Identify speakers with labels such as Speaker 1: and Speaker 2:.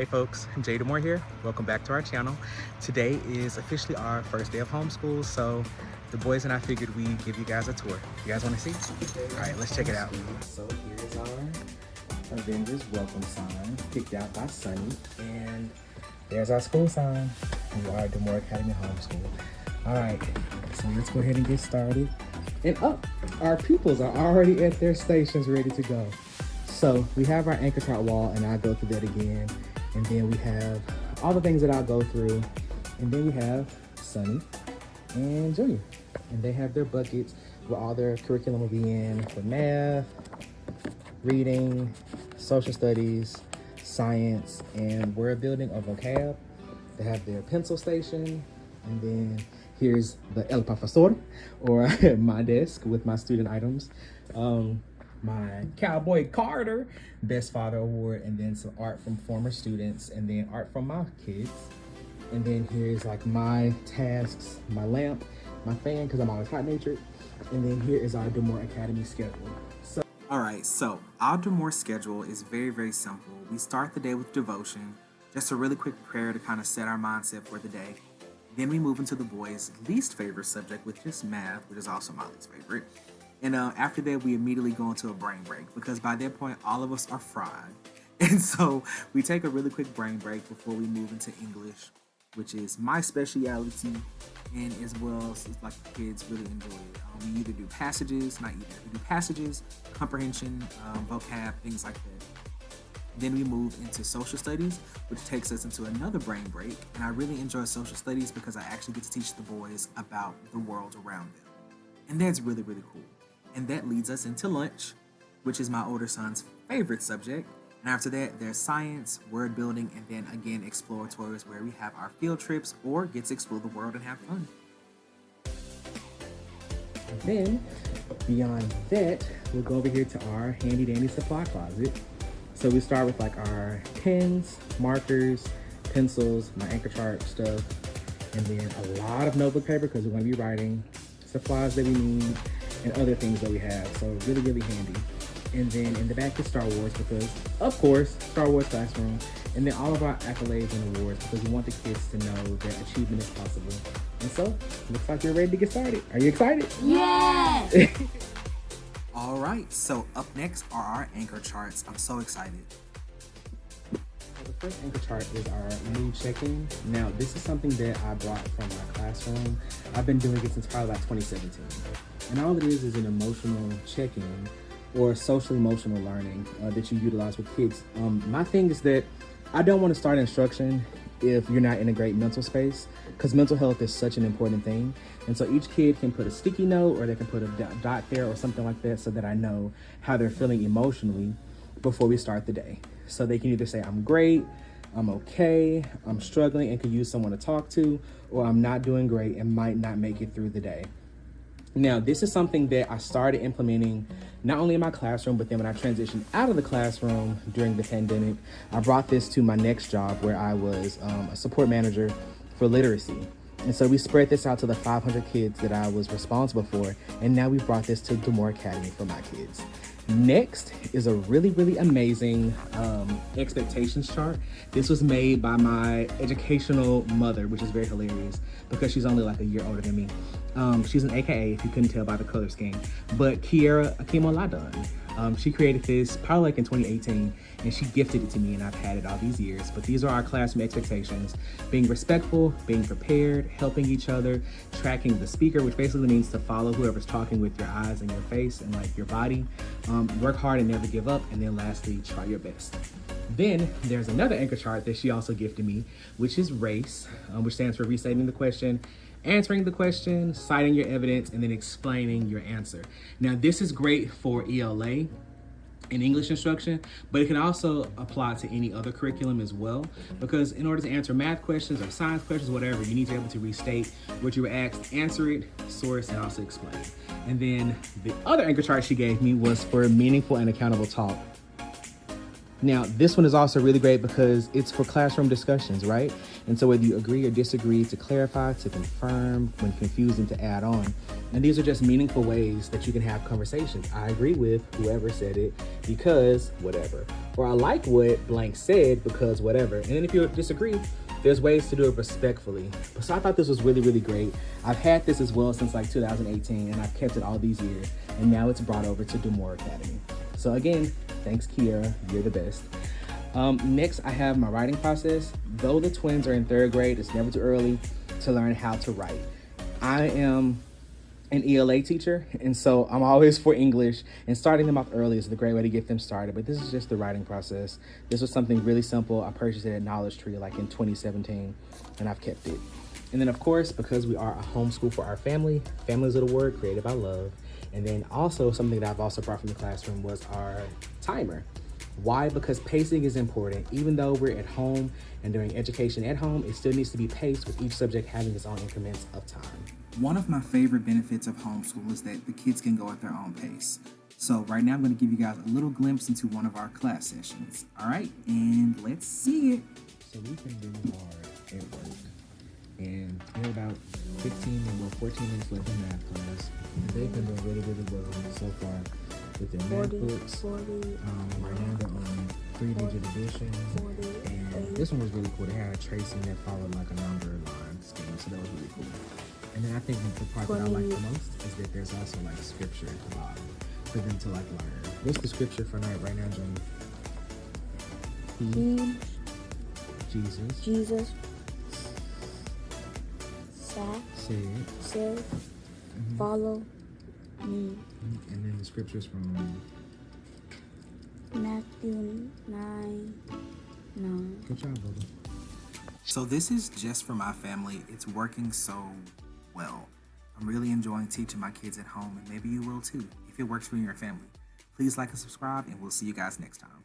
Speaker 1: Hey folks, Jay DeMoir here. Welcome back to our channel. Today is officially our first day of homeschool, so the boys and I figured we'd give you guys a tour. You guys want to see? All right, let's check it out.
Speaker 2: So here's our Avengers welcome sign, picked out by Sunny, and there's our school sign. We are DeMoir Academy Homeschool. All right, so let's go ahead and get started. And our pupils are already at their stations ready to go. So we have our anchor chart wall, and I'll go through that again. And then we have all the things that I'll go through. And then we have Sunny and Junior. And they have their buckets where all their curriculum will be in for math, reading, social studies, science, and word building or vocab. They have their pencil station. And then here's the El Profesor, or my desk with my student items. My Cowboy Carter Best Father Award, and then some art from former students, and then art from my kids. And then here's like my tasks, my lamp, my fan, because I'm always hot-natured. And then here is our DeMoir Academy schedule.
Speaker 1: Alright, so our DeMoir schedule is very, very simple. We start the day with devotion, just a really quick prayer to kind of set our mindset for the day. Then we move into the boys' least favorite subject, which is math, which is also my least favorite. And after that, we immediately go into a brain break, because by that point, all of us are fried. And so we take a really quick brain break before we move into English, which is my specialty, and as well as like the kids really enjoy it. We either do passages, we do passages, comprehension, vocab, things like that. Then we move into social studies, which takes us into another brain break. And I really enjoy social studies because I actually get to teach the boys about the world around them. And that's really, really cool. And that leads us into lunch, which is my older son's favorite subject. And after that, there's science, word building, and then again, exploratories, where we have our field trips or get to explore the world and have fun.
Speaker 2: And then, beyond that, we'll go over here to our handy dandy supply closet. So we start with like our pens, markers, pencils, my anchor chart stuff, and then a lot of notebook paper because we're going to be writing, supplies that we need, and other things that we have. So really, really handy. And then in the back is Star Wars because, of course, Star Wars classroom. And then all of our accolades and awards because we want the kids to know that achievement is possible. And so, looks like you're ready to get started. Are you excited?
Speaker 3: Yes!
Speaker 1: All right, so up next are our anchor charts. I'm so excited.
Speaker 2: So the first anchor chart is our mood check-in. Now, this is something that I brought from my classroom. I've been doing it since probably like 2017. And all it is an emotional check-in or social emotional learning that you utilize with kids. My thing is that I don't want to start instruction if you're not in a great mental space, because mental health is such an important thing. And so each kid can put a sticky note or they can put a dot there or something like that so that I know how they're feeling emotionally before we start the day. So they can either say, I'm great, I'm okay, I'm struggling and could use someone to talk to, or I'm not doing great and might not make it through the day. Now, this is something that I started implementing not only in my classroom, but then when I transitioned out of the classroom during the pandemic, I brought this to my next job where I was a support manager for literacy. And so we spread this out to the 500 kids that I was responsible for. And now we've brought this to DeMoir Academy for my kids. Next is a really, really amazing expectations chart. This was made by my educational mother, which is very hilarious because she's only like a year older than me. She's an AKA, if you couldn't tell by the color scheme. But Kiera Akimoladon. She created this probably like in 2018, and she gifted it to me, and I've had it all these years. But these are our classroom expectations: being respectful, being prepared, helping each other, tracking the speaker, which basically means to follow whoever's talking with your eyes and your face and like your body. Work hard and never give up. And then lastly, try your best. Then there's another anchor chart that she also gifted me, which is RACE, which stands for restating the question, answering the question, citing your evidence, and then explaining your answer. Now, this is great for ELA and English instruction, but it can also apply to any other curriculum as well, because in order to answer math questions or science questions, whatever, you need to be able to restate what you were asked, answer it, source, and also explain it. And then the other anchor chart she gave me was for meaningful and accountable talk. Now, this one is also really great because it's for classroom discussions, right? And so whether you agree or disagree, to clarify, to confirm, when confused, and to add on. And these are just meaningful ways that you can have conversations. I agree with whoever said it because whatever. Or I like what blank said because whatever. And then if you disagree, there's ways to do it respectfully. So I thought this was really, really great. I've had this as well since like 2018, and I've kept it all these years. And now it's brought over to DeMoir Academy. So again, thanks, Kiera. You're the best. Next, I have my writing process. Though the twins are in 3rd grade, it's never too early to learn how to write. I am an ELA teacher, and so I'm always for English, and starting them off early is the great way to get them started. But this is just the writing process. This was something really simple. I purchased it at Knowledge Tree like in 2017, and I've kept it. And then, of course, because we are a homeschool for our family, family is a little word created by love. And then also something that I've also brought from the classroom was our timer. Why? Because pacing is important. Even though we're at home and doing education at home, it still needs to be paced with each subject having its own increments of time.
Speaker 1: One of my favorite benefits of homeschool is that the kids can go at their own pace. So right now I'm going to give you guys a little glimpse into one of our class sessions. All right, and let's see it.
Speaker 2: So we've been really hard at work. And we have about 14 minutes left in math class. And they've been doing really, really well so far with their math books. Right now they're on 3-digit addition. And this one was really cool. They had a tracing that followed like a number line scheme, so that was really cool. And then I think the part that I like the most is that there's also like scripture at the bottom for them to like learn. What's the scripture for right now, Jamie? Jesus said,
Speaker 3: follow me.
Speaker 2: And then the scriptures from
Speaker 3: Matthew 9:9.
Speaker 2: Good job, brother.
Speaker 1: So this is just for my family. It's working so well. I'm really enjoying teaching my kids at home, and maybe you will too if it works for your family. Please like and subscribe, and we'll see you guys next time.